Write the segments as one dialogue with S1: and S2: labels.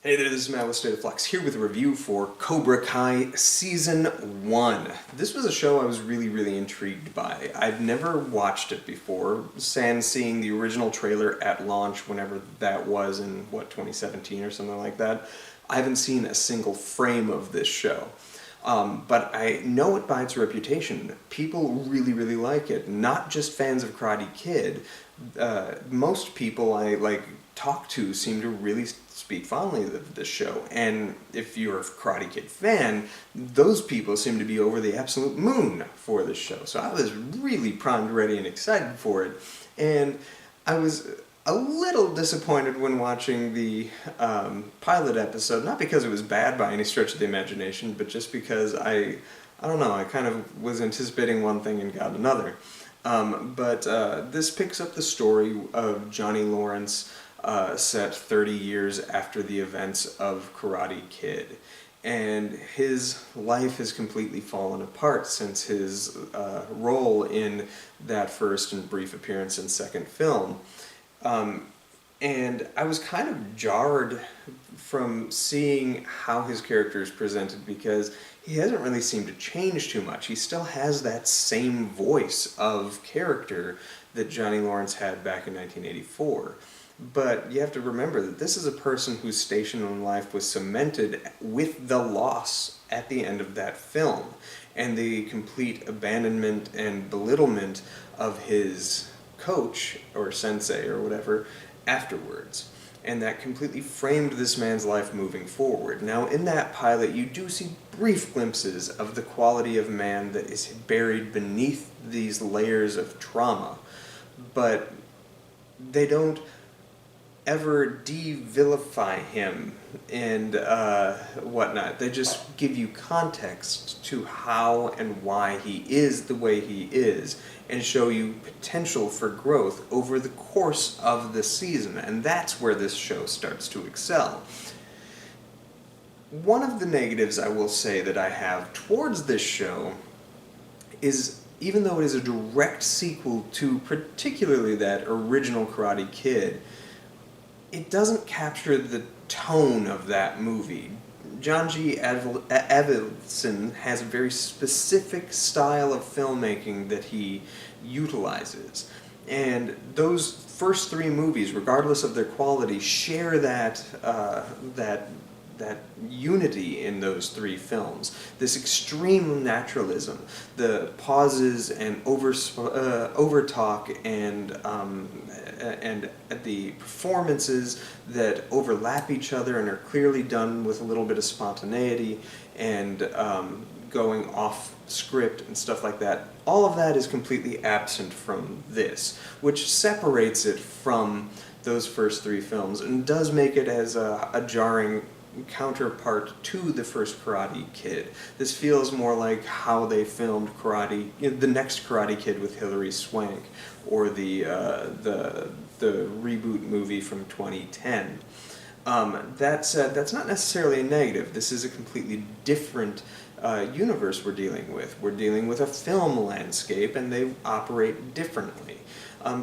S1: Hey there, this is Matt with State of Flux, here with a review for Cobra Kai Season 1. This was a show I was really intrigued by. I've never watched it before, sans seeing the original trailer at launch, whenever that was in, 2017 or something like that. I haven't seen a single frame of this show. But I know it by its reputation. People really like it. Not just fans of Karate Kid. Most people I talk to seem to really speak fondly of this show. And if you're a Karate Kid fan, those people seem to be over the absolute moon for this show. So I was really primed, ready, and excited for it. And I was a little disappointed when watching the pilot episode, not because it was bad by any stretch of the imagination, but just because I don't know, I kind of was anticipating one thing and got another. But this picks up the story of Johnny Lawrence set 30 years after the events of Karate Kid. And his life has completely fallen apart since his role in that first and brief appearance in second film. And I was kind of jarred from seeing how his character is presented because he hasn't really seemed to change too much. He still has that same voice of character that Johnny Lawrence had back in 1984. But you have to remember that this is a person whose station in life was cemented with the loss at the end of that film and the complete abandonment and belittlement of his coach or sensei or whatever afterwards. And that completely framed this man's life moving forward. Now, in that pilot, you do see brief glimpses of the quality of man that is buried beneath these layers of trauma, but they don't ever de-vilify him and whatnot. They just give you context to how and why he is the way he is and show you potential for growth over the course of the season, and that's where this show starts to excel. One of the negatives I will say that I have towards this show is, even though it is a direct sequel to particularly that original Karate Kid, it doesn't capture the tone of that movie. John G. Avildsen has a very specific style of filmmaking that he utilizes. And those first three movies, regardless of their quality, share that unity in those three films. This extreme naturalism, the pauses and overtalk and the performances that overlap each other and are clearly done with a little bit of spontaneity and going off script and stuff like that. All of that is completely absent from this, which separates it from those first three films and does make it as a jarring counterpart to the first Karate Kid. This feels more like how they filmed the next Karate Kid with Hilary Swank, or the reboot movie from 2010. That said, that's not necessarily a negative. This is a completely different universe we're dealing with. We're dealing with a film landscape, and they operate differently.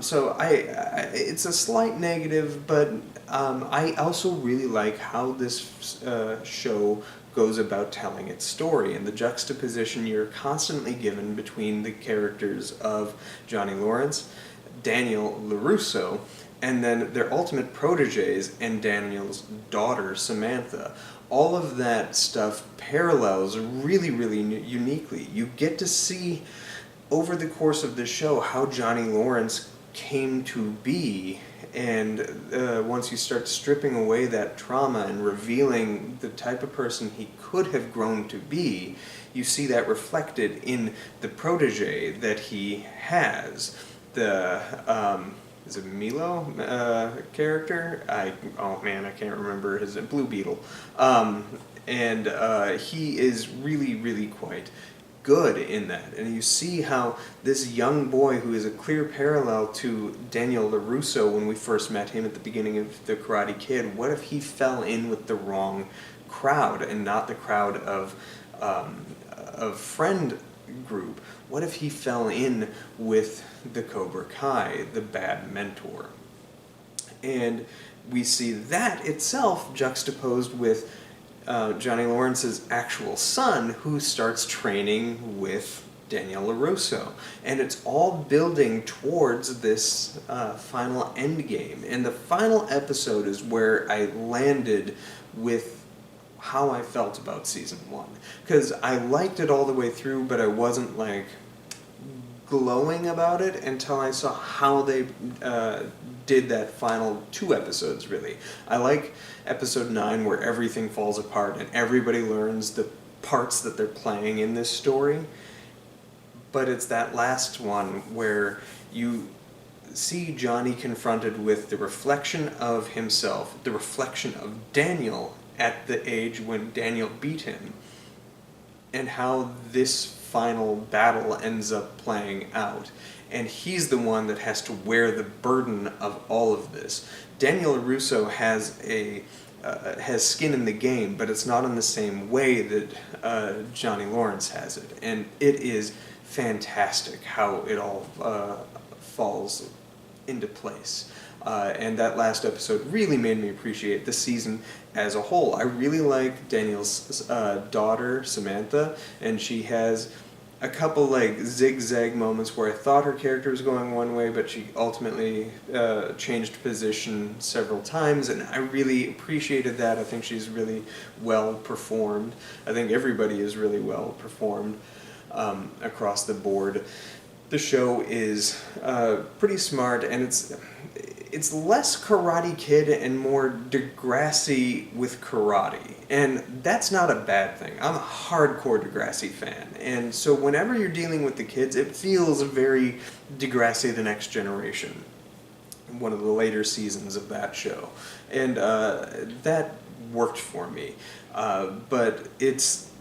S1: So it's a slight negative, but I also really like how this show goes about telling its story and the juxtaposition you're constantly given between the characters of Johnny Lawrence, Daniel LaRusso, and then their ultimate proteges and Daniel's daughter, Samantha. All of that stuff parallels really uniquely. You get to see over the course of this show how Johnny Lawrence came to be, and once you start stripping away that trauma and revealing the type of person he could have grown to be, you see that reflected in the protege that he has. The is it Milo character? Oh man, I can't remember his Blue Beetle. And he is really quite good in that. And you see how this young boy, who is a clear parallel to Daniel LaRusso when we first met him at the beginning of the Karate Kid, what if he fell in with the wrong crowd and not the crowd of friend group? What if he fell in with the Cobra Kai, the bad mentor? And we see that itself juxtaposed with Johnny Lawrence's actual son, who starts training with Daniel LaRusso. And it's all building towards this final endgame. And the final episode is where I landed with how I felt about season 1. Because I liked it all the way through, but I wasn't like glowing about it until I saw how they did that final 2 episodes, really. I like episode 9 where everything falls apart and everybody learns the parts that they're playing in this story. But it's that last one where you see Johnny confronted with the reflection of himself, the reflection of Daniel at the age when Daniel beat him, and how this final battle ends up playing out. And he's the one that has to wear the burden of all of this. Daniel LaRusso has skin in the game, but it's not in the same way that Johnny Lawrence has it. And it is fantastic how it all falls into place. And that last episode really made me appreciate the season as a whole. I really like Daniel's daughter, Samantha, and she has a couple like zigzag moments where I thought her character was going one way, but she ultimately changed position several times, and I really appreciated that. I think she's really well performed. I think everybody is really well performed across the board. The show is pretty smart, and it's less Karate Kid and more Degrassi with karate. And that's not a bad thing. I'm a hardcore Degrassi fan. And so whenever you're dealing with the kids, it feels very Degrassi The Next Generation, one of the later seasons of that show. And that worked for me. But its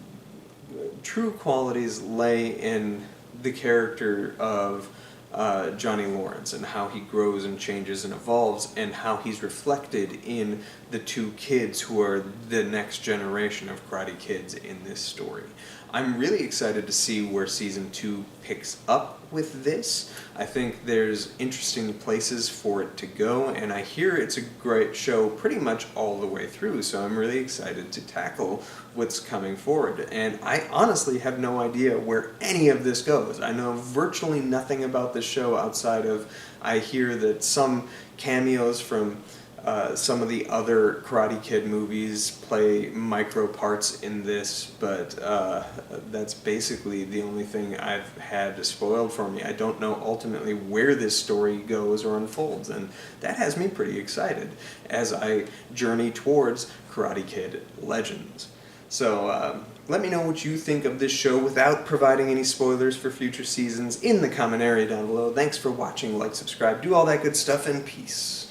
S1: true qualities lay in the character of Johnny Lawrence and how he grows and changes and evolves, and how he's reflected in the 2 kids who are the next generation of Karate Kids in this story. I'm really excited to see where season 2 picks up with this. I think there's interesting places for it to go, and I hear it's a great show pretty much all the way through, so I'm really excited to tackle what's coming forward. And I honestly have no idea where any of this goes. I know virtually nothing about this show outside of I hear that some cameos from some of the other Karate Kid movies play micro parts in this, but that's basically the only thing I've had spoiled for me. I don't know ultimately where this story goes or unfolds, and that has me pretty excited as I journey towards Karate Kid Legends. So let me know what you think of this show without providing any spoilers for future seasons in the comment area down below. Thanks for watching, like, subscribe, do all that good stuff, and peace.